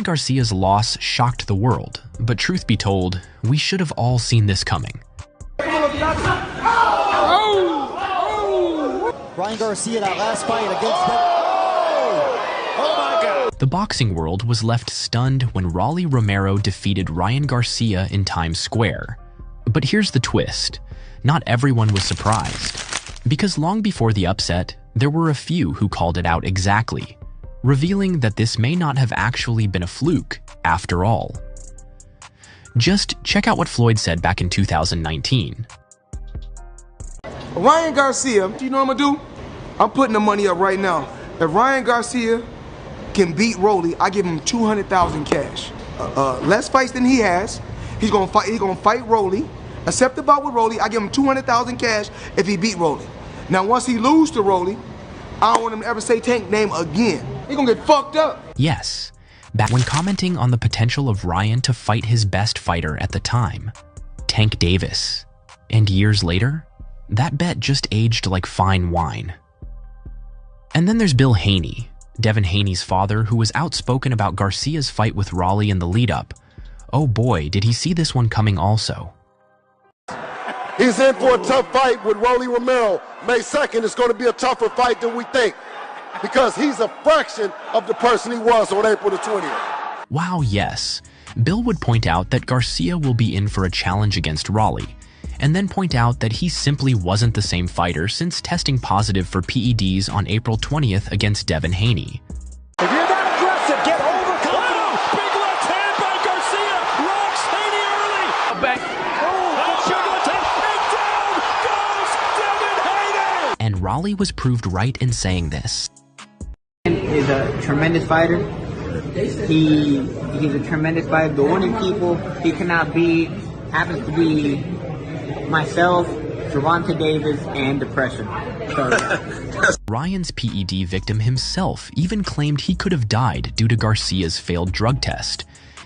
Garcia's loss shocked the world, but truth be told, we should have all seen this coming. Ryan Garcia, that last fight against them. Oh my God. The boxing world was left stunned when Rolly Romero defeated Ryan Garcia in Times Square. But here's the twist. Not everyone was surprised. Because long before the upset, there were a few who called it out exactly, revealing that this may not have actually been a fluke after all. Just check out what Floyd said back in 2019. Ryan Garcia, you know what I'm gonna do? I'm putting the money up right now. If Ryan Garcia can beat Rolly, I give him 200,000 cash. Less fights than he has. He's gonna fight Rolly. Accept the bout with Rolly. I give him 200,000 cash if he beat Rolly. Now, once he loses to Rolly, I don't want him to ever say Tank's name again. He gonna get fucked up. Yes, back when commenting on the potential of Ryan to fight his best fighter at the time, Tank Davis. And years later, that bet just aged like fine wine. And then there's Bill Haney, Devin Haney's father, who was outspoken about Garcia's fight with Rolly in the lead-up. Oh boy, did he see this one coming also. He's in for a tough fight with Rolly Romero. May 2nd, it's going to be a tougher fight than we think because he's a fraction of the person he was on April the 20th. Wow, yes. Bill would point out that Garcia will be in for a challenge against Rolly, and then point out that he simply wasn't the same fighter since testing positive for PEDs on April 20th against Devin Haney. If you're that aggressive, get overconfident. Wow, big left hand by Garcia. Rocks Haney early. Back. And Rolly was proved right in saying this. He's a tremendous fighter. He's a tremendous fighter. The only people he cannot beat happens to be myself, Gervonta Davis, and depression. Ryan's PED victim himself even claimed he could have died due to Garcia's failed drug test.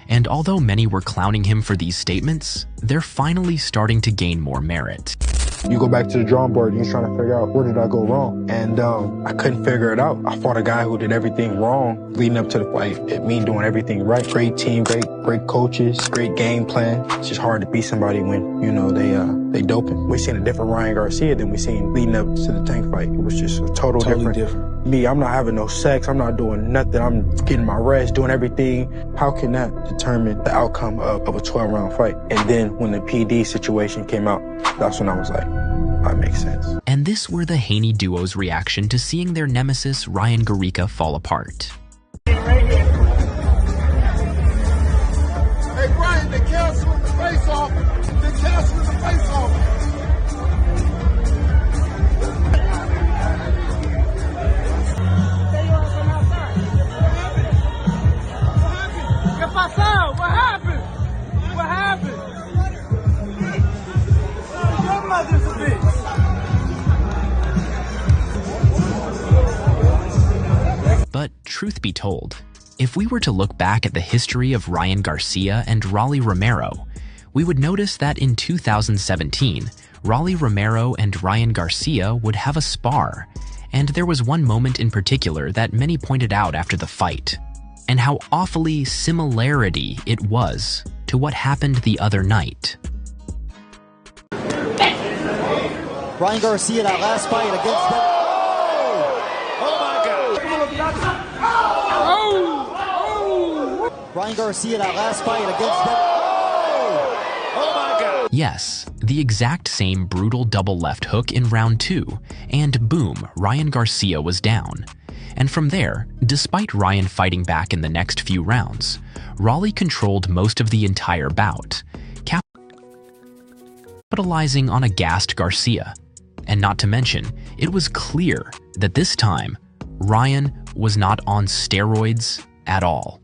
And although many were clowning him for these statements, they're finally starting to gain more merit. You go back to the drawing board and you're trying to figure out where did I go wrong? And I couldn't figure it out. I fought a guy who did everything wrong leading up to the fight. It mean doing everything right. Great team, great coaches, great game plan. It's just hard to beat somebody when, you know, they doping. We seen a different Ryan Garcia than we seen leading up to the Tank fight. It was just a totally different. Me, I'm not having no sex. I'm not doing nothing. I'm getting my rest, doing everything. How can that determine the outcome of a 12-round fight? And then when the PD situation came out, that's when I was like, that makes sense. And this were the Haney duo's reaction to seeing their nemesis Ryan Garcia fall apart. Hey, Brian, they canceled the face-off. They canceled the face-off. What happened? What happened? Your mother's a bitch. But truth be told, if we were to look back at the history of Ryan Garcia and Rolly Romero, we would notice that in 2017, Rolly Romero and Ryan Garcia would have a spar, and there was one moment in particular that many pointed out after the fight, and how awfully similarity it was to what happened the other night. Ryan Garcia, that last fight against them. Oh my God. Ryan Garcia, that last fight against them. Oh my God. Yes, the exact same brutal double left hook in round 2, and boom, Ryan Garcia was down. And from there, despite Ryan fighting back in the next few rounds, Rolly controlled most of the entire bout, capitalizing on a gassed Garcia. And not to mention, it was clear that this time, Ryan was not on steroids at all.